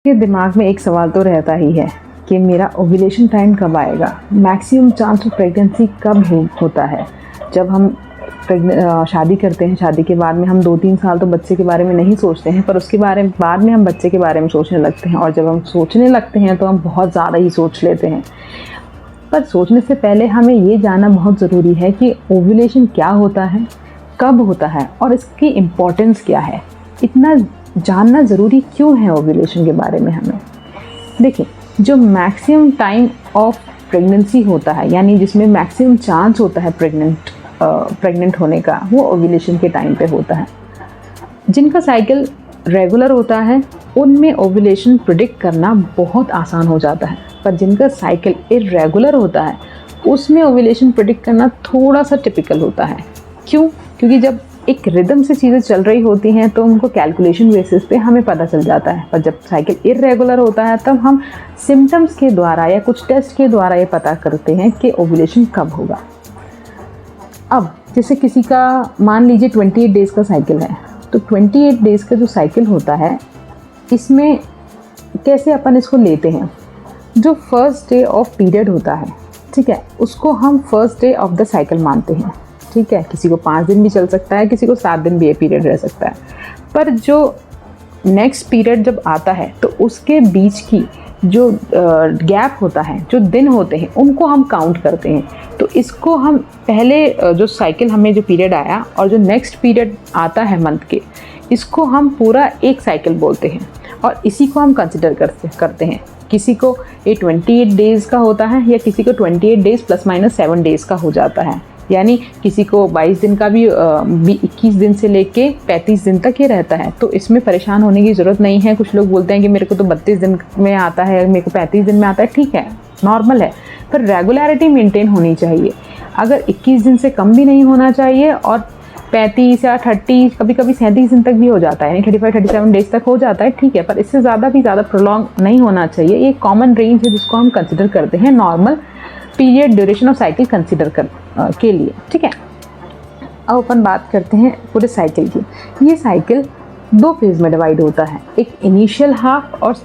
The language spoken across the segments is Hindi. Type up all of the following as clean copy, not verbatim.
के दिमाग में एक सवाल तो रहता ही है कि मेरा ओव्यूलेशन टाइम कब आएगा, मैक्सिमम चांस ऑफ प्रेगनेंसी कब होता है। जब हम शादी करते हैं, शादी के बाद में हम 2-3 साल तो बच्चे के बारे में नहीं सोचते हैं, पर उसके बाद में हम बच्चे के बारे में सोचने लगते हैं। और जब हम सोचने लगते हैं तो हम बहुत ज़्यादा ही सोच लेते हैं। पर सोचने से पहले हमें ये जानना बहुत ज़रूरी है कि ओव्यूलेशन क्या होता है, कब होता है और इसकी इम्पोर्टेंस क्या है। इतना जानना ज़रूरी क्यों है ओव्यूलेशन के बारे में हमें। देखिए, जो मैक्सिमम टाइम ऑफ प्रेगनेंसी होता है, यानी जिसमें मैक्सिमम चांस होता है प्रेग्नेंट होने का, वो ओव्यूलेशन के टाइम पे होता है। जिनका साइकिल रेगुलर होता है उनमें ओव्यूलेशन प्रिडिक्ट करना बहुत आसान हो जाता है, पर जिनका साइकिल इर्रेगुलर होता है उसमें ओव्यूलेशन प्रिडिक्ट करना थोड़ा सा टिपिकल होता है। क्यों? क्योंकि जब एक रिदम से चीज़ें चल रही होती हैं तो उनको कैलकुलेशन बेसिस पे हमें पता चल जाता है, पर जब साइकिल इर्रेगुलर होता है तब हम सिम्टम्स के द्वारा या कुछ टेस्ट के द्वारा ये पता करते हैं कि ओव्यूलेशन कब होगा। अब जैसे किसी का मान लीजिए 28 डेज़ का साइकिल है, तो 28 डेज़ का जो साइकिल होता है इसमें कैसे अपन इसको लेते हैं। जो फर्स्ट डे ऑफ पीरियड होता है, ठीक है, उसको हम first day of the cycle मानते हैं। ठीक है, किसी को 5 दिन भी चल सकता है, किसी को 7 दिन भी ये पीरियड रह सकता है। पर जो नेक्स्ट पीरियड जब आता है तो उसके बीच की जो गैप होता है, जो दिन होते हैं, उनको हम काउंट करते हैं। तो इसको हम पहले जो साइकिल हमें जो पीरियड आया और जो नेक्स्ट पीरियड आता है मंथ के, इसको हम पूरा एक साइकिल बोलते हैं और इसी को हम कंसिडर करते हैं। किसी को ये 28 डेज़ का होता है या किसी को 28 डेज़ +- 7 डेज़ का हो जाता है। यानी किसी को 22 दिन का भी 21 दिन से लेके 35 दिन तक ये रहता है। तो इसमें परेशान होने की ज़रूरत नहीं है। कुछ लोग बोलते हैं कि मेरे को तो 32 दिन में आता है, मेरे को 35 दिन में आता है। ठीक है, नॉर्मल है, पर रेगुलरिटी मेंटेन होनी चाहिए। अगर 21 दिन से कम भी नहीं होना चाहिए और 35 या 30, कभी कभी 37 दिन तक भी हो जाता है, यानी 35-37 डेज तक हो जाता है। ठीक है, पर इससे ज़्यादा प्रोलॉन्ग नहीं होना चाहिए। ये कॉमन रेंज है जिसको हम कंसिडर करते हैं normal period duration of cycle consider के लिए। ठीक है, अब अपन बात करते हैं पूरे साइकिल की। ये साइकिल 2 फेज़ में डिवाइड होता है, एक इनिशियल हाफ और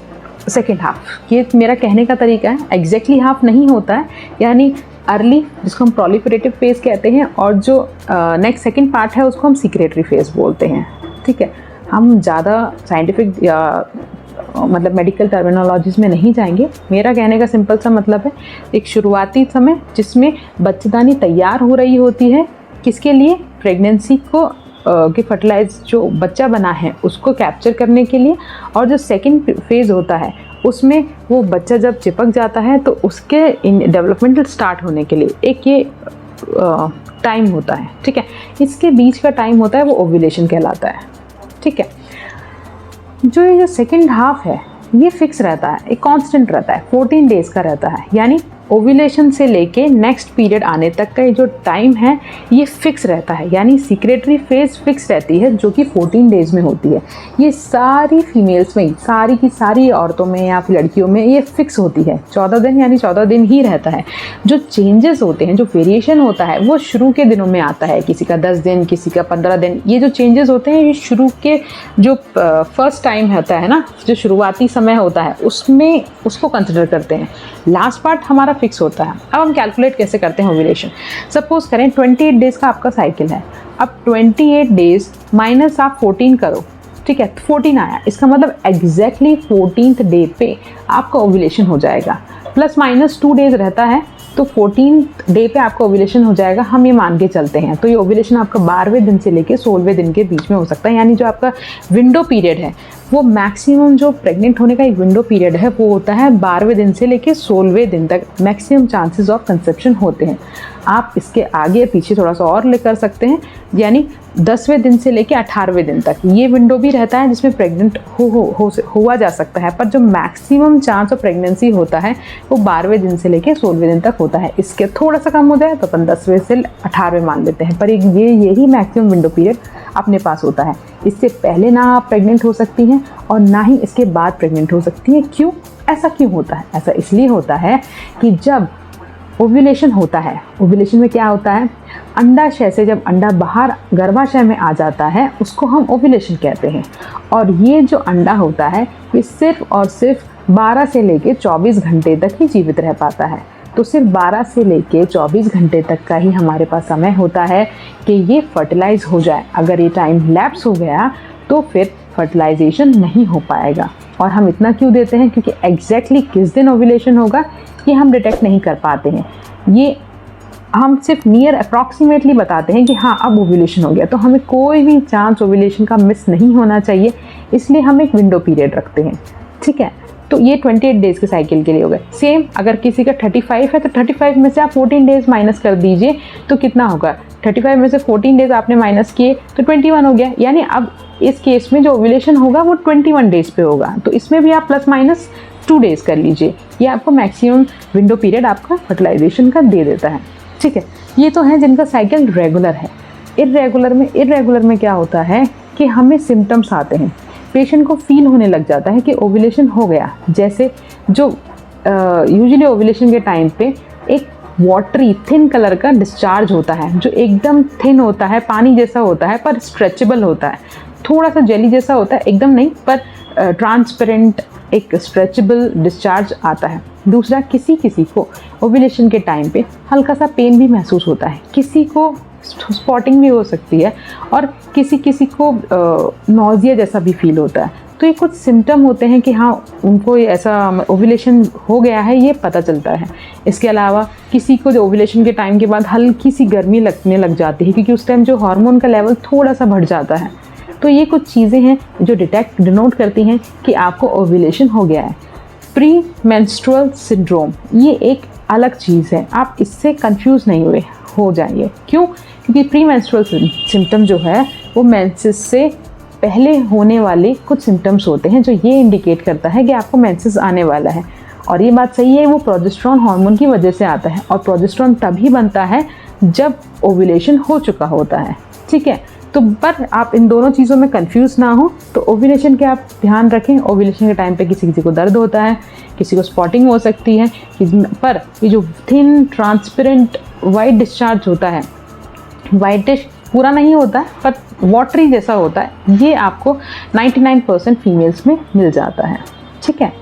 सेकेंड हाफ। ये मेरा कहने का तरीका है, एग्जैक्टली हाफ नहीं होता है। यानी अर्ली, जिसको हम प्रोलिफरेटिव फेज़ कहते हैं, और जो नेक्स्ट सेकेंड पार्ट है उसको हम सीक्रेटरी फेज़ बोलते हैं। ठीक है, हम ज़्यादा साइंटिफिक या मतलब मेडिकल टर्मिनोलॉजीज़ में नहीं जाएंगे। मेरा कहने का सिंपल सा मतलब है, एक शुरुआती समय जिसमें बच्चेदानी तैयार हो रही होती है, किसके लिए? प्रेगनेंसी को के फर्टिलाइज जो बच्चा बना है उसको कैप्चर करने के लिए। और जो सेकंड फेज़ होता है उसमें वो बच्चा जब चिपक जाता है तो उसके डेवलपमेंटल स्टार्ट होने के लिए एक ये टाइम होता है। ठीक है, इसके बीच का टाइम होता है वो ओव्यूलेशन कहलाता है। ठीक है, जो ये सेकेंड हाफ है ये फिक्स रहता है, एक कांस्टेंट रहता है, 14 डेज़ का रहता है। यानी ओव्यूलेशन से लेके नेक्स्ट पीरियड आने तक का ये जो टाइम है ये फिक्स रहता है। यानी सीक्रेटरी फेज़ फिक्स रहती है जो कि 14 डेज़ में होती है। ये सारी फीमेल्स में, सारी की सारी औरतों में या फिर लड़कियों में ये फिक्स होती है। 14 दिन, यानी 14 दिन ही रहता है। जो चेंजेस होते हैं, जो वेरिएशन होता है, वो शुरू के दिनों में आता है। किसी का 10 दिन, किसी का 15 दिन। ये जो चेंजेस होते हैं ये शुरू के जो फर्स्ट टाइम होता है ना, जो शुरुआती समय होता है, उसमें उसको कंसिडर करते हैं। लास्ट पार्ट हमारा फिक्स होता है। अब हम कैलकुलेट कैसे करते हैं ओव्यूलेशन। सपोज करें 28 डेज़ का आपका साइकिल है। अब 28 डेज़ माइनस आप 14 करो। ठीक है, 14 आया, इसका मतलब एग्जैक्टली 14th डे पे आपका ओव्यूलेशन हो जाएगा। +- 2 डेज़ रहता है, तो 14th डे पे आपका ओव्यूलेशन हो जाएगा। हम ये मान के चलते हैं। तो ये ओव्यूलेशन आपका 12वें दिन से लेके 16वें दिन के बीच में हो सकता है। यानी जो आपका विंडो पीरियड है, वो मैक्सिमम जो प्रेग्नेंट होने का एक विंडो पीरियड है वो होता है 12वें दिन से लेके 16वें दिन तक मैक्सिमम चांसेस ऑफ कंसेप्शन होते हैं। आप इसके आगे पीछे थोड़ा सा और ले कर सकते हैं, यानी 10वें दिन से लेके 18वें दिन तक ये विंडो भी रहता है जिसमें प्रेग्नेंट हुआ जा सकता है। पर जो मैक्सिमम चांस ऑफ प्रेगनेंसी होता है वो 12वें दिन से लेके 16वें दिन तक होता है। इसके थोड़ा सा कम हो जाए तो अपन 10वें से 18वें मान लेते हैं, पर यही मैक्सिमम विंडो पीरियड अपने पास होता है। इससे पहले ना आप प्रेग्नेंट हो सकती हैं और ना ही इसके बाद प्रेग्नेंट हो सकती हैं। क्यों? ऐसा क्यों होता है? ऐसा इसलिए होता है कि जब ओव्यूलेशन होता है, ओव्यूलेशन में क्या होता है, अंडाशय से जब अंडा बाहर गर्भाशय में आ जाता है उसको हम ओव्यूलेशन कहते हैं। और ये जो अंडा होता है ये सिर्फ और सिर्फ 12 से लेके 24 घंटे तक ही जीवित रह पाता है। तो सिर्फ 12 से लेके 24 घंटे तक का ही हमारे पास समय होता है कि ये फर्टिलाइज हो जाए। अगर ये टाइम लैप्स हो गया तो फिर फर्टिलाइजेशन नहीं हो पाएगा। और हम इतना क्यों देते हैं, क्योंकि एग्जैक्टली किस दिन ओव्यूलेशन होगा ये हम डिटेक्ट नहीं कर पाते हैं। ये हम सिर्फ नियर अप्रॉक्सीमेटली बताते हैं कि हाँ अब ओव्यूलेशन हो गया। तो हमें कोई भी चांस ओव्यूलेशन का मिस नहीं होना चाहिए, इसलिए हम एक विंडो पीरियड रखते हैं। ठीक है, तो ये 28 डेज़ के साइकिल के लिए हो गए। सेम अगर किसी का 35 है तो 35 में से आप 14 डेज़ माइनस कर दीजिए तो कितना होगा, 35 में से 14 डेज़ आपने माइनस किए तो 21 हो गया। यानी अब इस केस में जो ओव्यूलेशन होगा वो 21 डेज़ पे होगा। तो इसमें भी आप प्लस माइनस 2 डेज़ कर लीजिए। ये आपको मैक्सिमम विंडो पीरियड आपका फर्टिलाइजेशन का दे देता है। ठीक है, ये तो है जिनका साइकिल रेगुलर है। इरेगुलर में क्या होता है कि हमें सिम्टम्स आते हैं, पेशेंट को फील होने लग जाता है कि ओव्यूलेशन हो गया। जैसे जो यूजुअली ओव्यूलेशन के टाइम पे एक वाटरी थिन कलर का डिस्चार्ज होता है जो एकदम थिन होता है, पानी जैसा होता है पर स्ट्रेचेबल होता है, थोड़ा सा जेली जैसा होता है, एकदम नहीं पर ट्रांसपेरेंट एक स्ट्रेचेबल डिस्चार्ज आता है। दूसरा, किसी को ओव्यूलेशन के टाइम पे हल्का सा पेन भी महसूस होता है, किसी को स्पॉटिंग भी हो सकती है और किसी को नॉजिया जैसा भी फील होता है। तो ये कुछ सिम्टम होते हैं कि हाँ उनको ये ऐसा ओव्यूलेशन हो गया है, ये पता चलता है। इसके अलावा किसी को जो ओव्यूलेशन के टाइम के बाद हल्की सी गर्मी लगने लग जाती है क्योंकि उस टाइम जो हार्मोन का लेवल थोड़ा सा बढ़ जाता है। तो ये कुछ चीज़ें हैं जो डिनोट करती हैं कि आपको ओव्यूलेशन हो गया है। प्री मेंस्ट्रुअल सिंड्रोम ये एक अलग चीज़ है, आप इससे कंफ्यूज नहीं हो जाइए। क्यों? क्योंकि प्री मेंस्ट्रुअल सिम्टम जो है वो मेंसेस से पहले होने वाले कुछ सिम्टम्स होते हैं जो ये इंडिकेट करता है कि आपको मेंसेस आने वाला है। और ये बात सही है, वो प्रोजेस्टेरॉन हार्मोन की वजह से आता है और प्रोजेस्टेरॉन तभी बनता है जब ओव्यूलेशन हो चुका होता है। ठीक है, तो पर आप इन दोनों चीज़ों में कंफ्यूज ना हो। तो ओव्यूलेशन के आप ध्यान रखें। ओव्यूलेशन के टाइम पे किसी को दर्द होता है, किसी को स्पॉटिंग हो सकती है, पर ये जो थिन ट्रांसपेरेंट वाइट डिस्चार्ज होता है, वाइटिश पूरा नहीं होता है पर वाटरी जैसा होता है, ये आपको 99% फीमेल्स में मिल जाता है। ठीक है,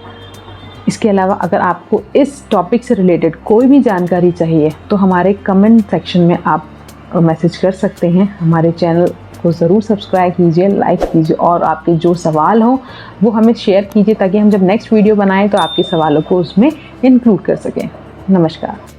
इसके अलावा अगर आपको इस टॉपिक से रिलेटेड कोई भी जानकारी चाहिए तो हमारे कमेंट सेक्शन में आप मैसेज कर सकते हैं। हमारे चैनल को ज़रूर सब्सक्राइब कीजिए, लाइक कीजिए और आपके जो सवाल हो वो हमें शेयर कीजिए ताकि हम जब नेक्स्ट वीडियो बनाएं तो आपके सवालों को उसमें इंक्लूड कर सकें। नमस्कार।